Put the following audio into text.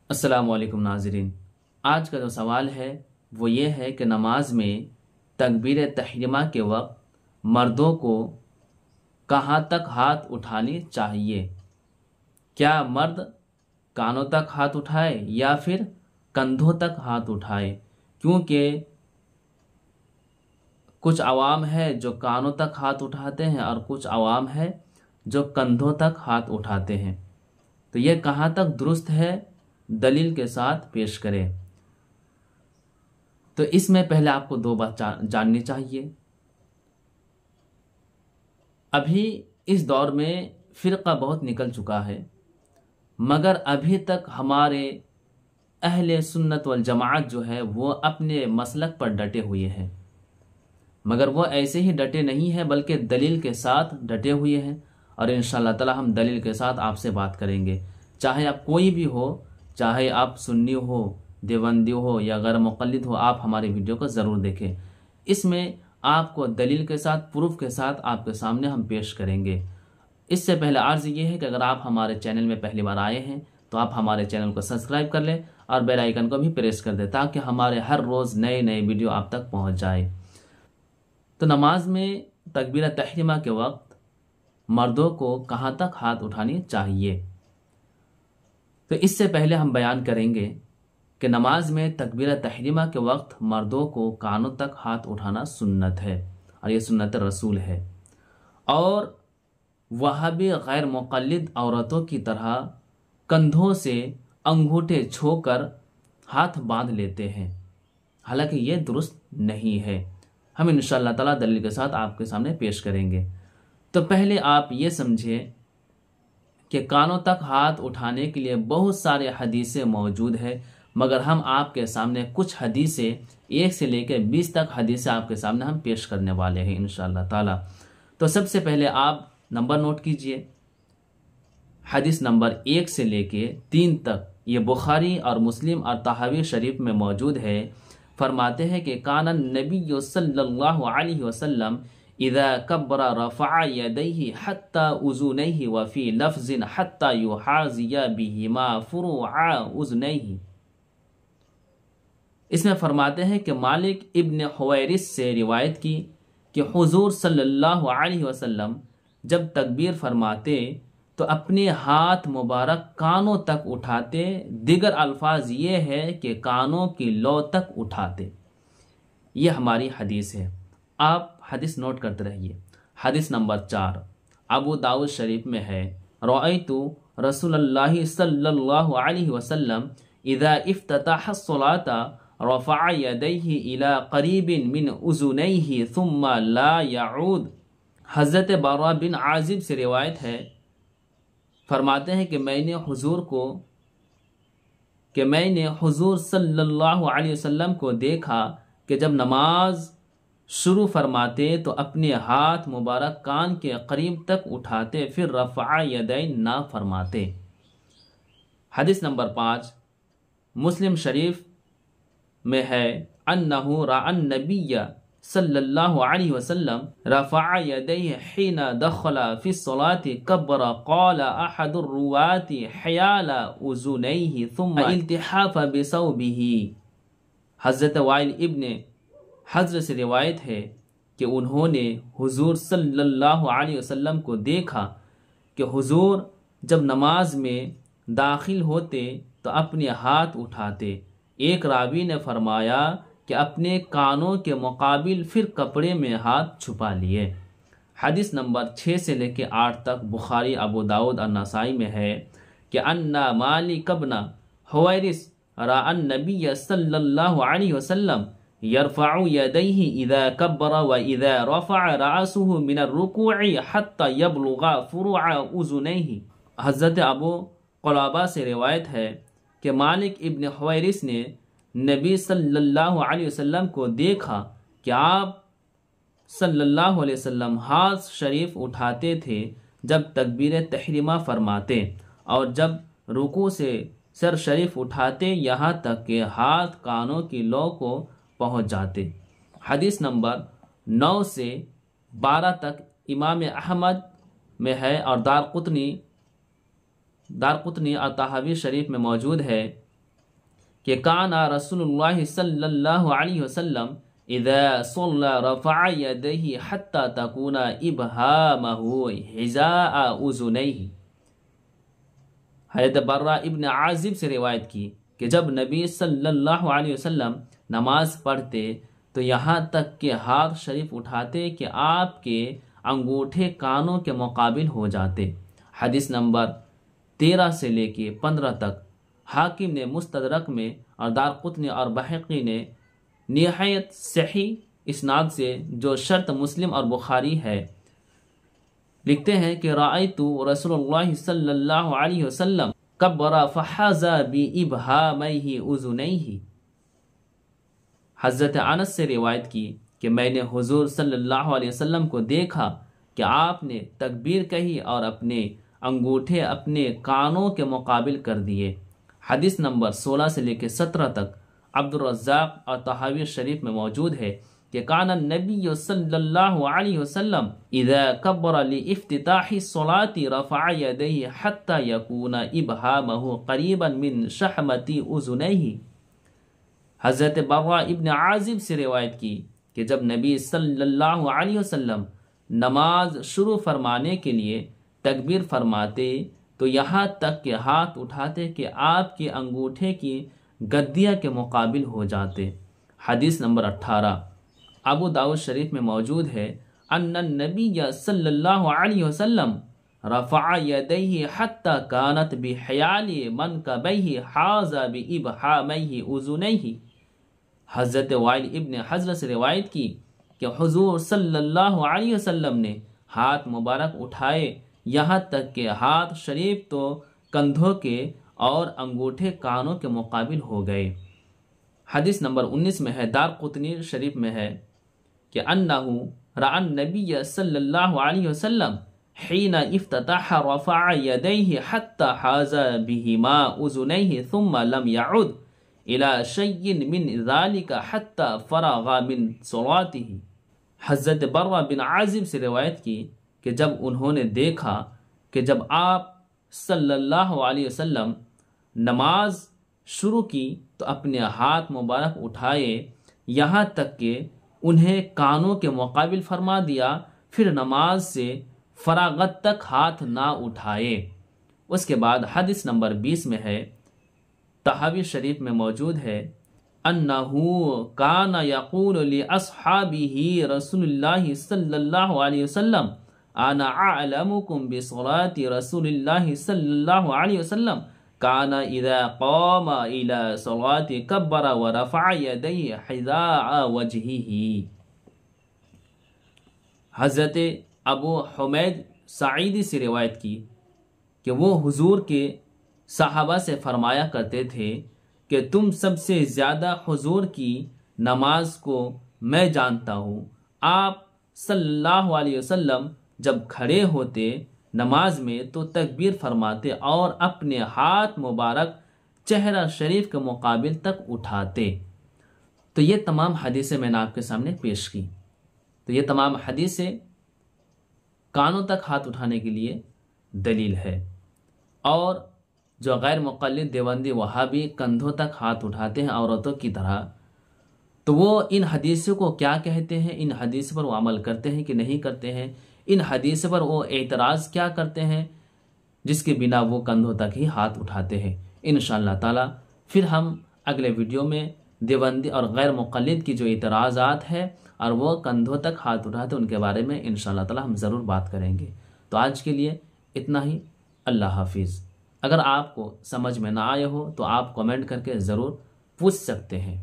السلام علیکم ناظرین، آج کا جو سوال ہے وہ یہ ہے کہ نماز میں تکبیر تحریمہ کے وقت مردوں کو کہاں تک ہاتھ اٹھانی چاہیے؟ کیا مرد کانوں تک ہاتھ اٹھائے یا پھر کندھوں تک ہاتھ اٹھائے؟ کیونکہ کچھ عوام ہے جو کانوں تک ہاتھ اٹھاتے ہیں اور کچھ عوام ہے جو کندھوں تک ہاتھ اٹھاتے ہیں، تو یہ کہاں تک درست ہے دلیل کے ساتھ پیش کرے۔ تو اس میں پہلے آپ کو دو بات جاننی چاہیے۔ ابھی اس دور میں فرقہ بہت نکل چکا ہے، مگر ابھی تک ہمارے اہل سنت والجماعت جو ہے وہ اپنے مسلک پر ڈٹے ہوئے ہیں، مگر وہ ایسے ہی ڈٹے نہیں ہیں بلکہ دلیل کے ساتھ ڈٹے ہوئے ہیں، اور انشاءاللہ تعالی ہم دلیل کے ساتھ آپ سے بات کریں گے، چاہے آپ کوئی بھی ہو، چاہے آپ سنی ہو، دیوبندی ہو یا غیر مقلد ہو، آپ ہمارے ویڈیو کو ضرور دیکھیں۔ اس میں آپ کو دلیل کے ساتھ، پروف کے ساتھ آپ کے سامنے ہم پیش کریں گے۔ اس سے پہلے عرض یہ ہے کہ اگر آپ ہمارے چینل میں پہلی بار آئے ہیں تو آپ ہمارے چینل کو سبسکرائب کر لیں اور بیل آئیکن کو بھی پریس کر دیں تاکہ ہمارے ہر روز نئے ویڈیو آپ تک پہنچ جائے۔ تو نماز میں تکبیر تحریمہ کے وقت مردوں کو کہاں تک ہاتھ اٹھانی چاہیے؟ تو اس سے پہلے ہم بیان کریں گے کہ نماز میں تکبیر تحریمہ کے وقت مردوں کو کانوں تک ہاتھ اٹھانا سنت ہے، اور یہ سنت رسول ہے، اور وہابی غیر مقلد عورتوں کی طرح کندھوں سے انگوٹھے چھو کر ہاتھ باندھ لیتے ہیں، حالانکہ یہ درست نہیں ہے۔ ہم انشاءاللہ تعالی دلیل کے ساتھ آپ کے سامنے پیش کریں گے۔ تو پہلے آپ یہ سمجھیں کہ کانوں تک ہاتھ اٹھانے کے لیے بہت سارے حدیثیں موجود ہیں، مگر ہم آپ کے سامنے کچھ حدیثیں 1 سے لے کے 20 تک حدیثیں آپ کے سامنے ہم پیش کرنے والے ہیں انشاءاللہ تعالی۔ تو سب سے پہلے آپ نمبر نوٹ کیجئے، حدیث نمبر 1 سے لے کے 3 تک، یہ بخاری اور مسلم اور طحاوی شریف میں موجود ہے۔ فرماتے ہیں کہ کان النبی صلی اللہ علیہ وسلم اذا کبر رفع یدیہ حتی اذنیہ وفی لفظ حتی یحاذی بہما فروع اذنیہ۔ اس میں فرماتے ہیں کہ مالک ابن حویرث سے روایت کی کہ حضور صلی اللہ علیہ وسلم جب تکبیر فرماتے تو اپنے ہاتھ مبارک کانوں تک اٹھاتے، دیگر الفاظ یہ ہے کہ کانوں کی لو تک اٹھاتے۔ یہ ہماری حدیث ہے، آپ حدیث نوٹ کرتے رہیے۔ حدیث نمبر 4 ابو داؤد شریف میں ہے، رأیت رسول اللہ صلی اللہ علیہ وسلم اذا افتتح الصلاة رفع یدیہ الى قریب من اذنیہ ثم لا یعود۔ حضرت براء بن عازب سے روایت ہے، فرماتے ہیں کہ میں نے حضور صلی اللہ علیہ وسلم کو دیکھا کہ جب نماز شروع فرماتے تو اپنے ہاتھ مبارک کان کے قریب تک اٹھاتے، پھر رفع یدین نہ فرماتے۔ حدیث نمبر 5 مسلم شریف میں ہے، انہ رأى النبی صلی اللہ علیہ وسلم رفع یدیہ حین دخل فی الصلاة کبر قال احد الرواة حیال اذنیہ ثم التحاف بثوبہ۔ حضرت وائل ابن حجر سے روایت ہے کہ انہوں نے حضور صلی اللہ علیہ وسلم کو دیکھا کہ حضور جب نماز میں داخل ہوتے تو اپنے ہاتھ اٹھاتے۔ ایک راوی نے فرمایا کہ اپنے کانوں کے مقابل پھر کپڑے میں ہاتھ چھپا لیے۔ حدیث نمبر 6 سے لے کے 8 تک بخاری، ابو داؤد اور نسائی میں ہے کہ ان مالک بن حویرث رأى النبی صلی اللہ علیہ وسلم یرفع یدیہ اذا کبر و اذا رفع رأسہ من الرکوع حتی یبلغ فروع اذنیہ۔ حضرت ابو قلابہ سے روایت ہے کہ مالک ابن حویرث نے نبی صلی اللہ علیہ وسلم کو دیکھا کہ آپ صلی اللہ علیہ وسلم ہاتھ شریف اٹھاتے تھے جب تکبیر تحریمہ فرماتے، اور جب رکوع سے سر شریف اٹھاتے یہاں تک کہ ہاتھ کانوں کی لو کو پہنچ جاتے۔ حدیث نمبر 9 سے 12 تک امام احمد میں ہے اور دارقطنی اور طحاوی شریف میں موجود ہے کہ کانا رسول اللہ صلی اللہ علیہ وسلم اذا صلى رفع يديه حتى تكون ابهامه حذاء اذنيه۔ حضرت برہ ابن عازب سے روایت کی کہ جب نبی صلی اللہ علیہ وسلم نماز پڑھتے تو یہاں تک کہ ہاتھ شریف اٹھاتے کہ آپ کے انگوٹھے کانوں کے مقابل ہو جاتے۔ حدیث نمبر 13 سے لے کے 15 تک حاکم نے مستدرک میں اور دارقطنی اور بحقی نے نہایت صحیح اسناد سے جو شرط مسلم اور بخاری ہے لکھتے ہیں کہ رأیت رسول اللہ صلی اللہ علیہ وسلم کبر فحاذا بإبہامہ اذنیہ۔ حضرت انس سے روایت کی کہ میں نے حضور صلی اللہ علیہ وسلم کو دیکھا کہ آپ نے تکبیر کہی اور اپنے انگوٹھے اپنے کانوں کے مقابل کر دیے۔ حدیث نمبر 16 سے لے کے 17 تک عبد الرزاق اور طحاوی شریف میں موجود ہے کہ کان النبی صلی اللہ علیہ وسلم اذا کبر لافتتاح الصلاة رفع یدیہ حتی یکون ابہامہ قریبا من شحمۃ اذنیہ۔ حضرت برہ ابن عازب سے روایت کی کہ جب نبی صلی اللہ علیہ وسلم نماز شروع فرمانے کے لیے تکبیر فرماتے تو یہاں تک کہ ہاتھ اٹھاتے کہ آپ کے انگوٹھے کی گدیا کے مقابل ہو جاتے۔ حدیث نمبر 18 ابو داؤد شریف میں موجود ہے ان النبی صلی اللہ علیہ وسلم رفع یدیہ حتی کانت بحیال منکبیہ حاذا بابہامہ اذنیہ۔ حضرت وائل ابن حجر سے روایت کی کہ حضور صلی اللہ علیہ وسلم نے ہاتھ مبارک اٹھائے یہاں تک کہ ہاتھ شریف تو کندھوں کے اور انگوٹھے کانوں کے مقابل ہو گئے۔ حدیث نمبر 19 میں ہے دارقطنی شریف میں ہے کہ انہ رأى النبی صلی اللہ علیہ وسلم حین افتتح رفع یدیہ حتی حاذا بہما اذنیہ ثم لم يعد الى شیء من ذلك حتی فرغ من صلاتہ۔ حضرت برہ بن عازب سے روایت کی کہ جب انہوں نے دیکھا کہ جب آپ صلی اللہ علیہ وسلم نماز شروع کی تو اپنے ہاتھ مبارک اٹھائے یہاں تک کہ انہیں کانوں کے مقابل فرما دیا، پھر نماز سے فراغت تک ہاتھ نہ اٹھائے۔ اس کے بعد حدیث نمبر 20 میں ہے طحاوی شریف میں موجود ہے انہو کان یقول لاصحابہ رسول اللہ صلی اللہ علیہ وسلم انا اعلمکم بصلاة رسول اللہ صلی اللہ علیہ وسلم کان اذا قام الى صلاة کبر ورفع یدیہ حذاء وجہہ۔ حضرت ابو حمید سعیدی سے روایت کی کہ وہ حضور کے صحابہ سے فرمایا کرتے تھے کہ تم سب سے زیادہ حضور کی نماز کو میں جانتا ہوں۔ آپ صلی اللہ علیہ وسلم جب کھڑے ہوتے نماز میں تو تکبیر فرماتے اور اپنے ہاتھ مبارک چہرہ شریف کے مقابل تک اٹھاتے۔ تو یہ تمام حدیثیں میں نے آپ کے سامنے پیش کی۔ تو یہ تمام حدیثیں کانوں تک ہاتھ اٹھانے کے لیے دلیل ہے، اور جو غیر مقلد دیوبندی وہابی کندھوں تک ہاتھ اٹھاتے ہیں عورتوں کی طرح، تو وہ ان حدیثوں کو کیا کہتے ہیں، ان حدیث پر وہ عمل کرتے ہیں کہ نہیں کرتے ہیں، ان حدیث پر وہ اعتراض کیا کرتے ہیں جس کے بنا وہ کندھوں تک ہی ہاتھ اٹھاتے ہیں۔ انشاءاللہ تعالی پھر ہم اگلے ویڈیو میں دیوبندی اور غیر مقلد کی جو اعتراضات ہے اور وہ کندھوں تک ہاتھ اٹھاتے ان کے بارے میں انشاءاللہ تعالی ہم ضرور بات کریں گے۔ تو آج کے لیے اتنا ہی، اللہ حافظ۔ اگر آپ کو سمجھ میں نہ آئے ہو تو آپ کمنٹ کر کے ضرور پوچھ سکتے ہیں۔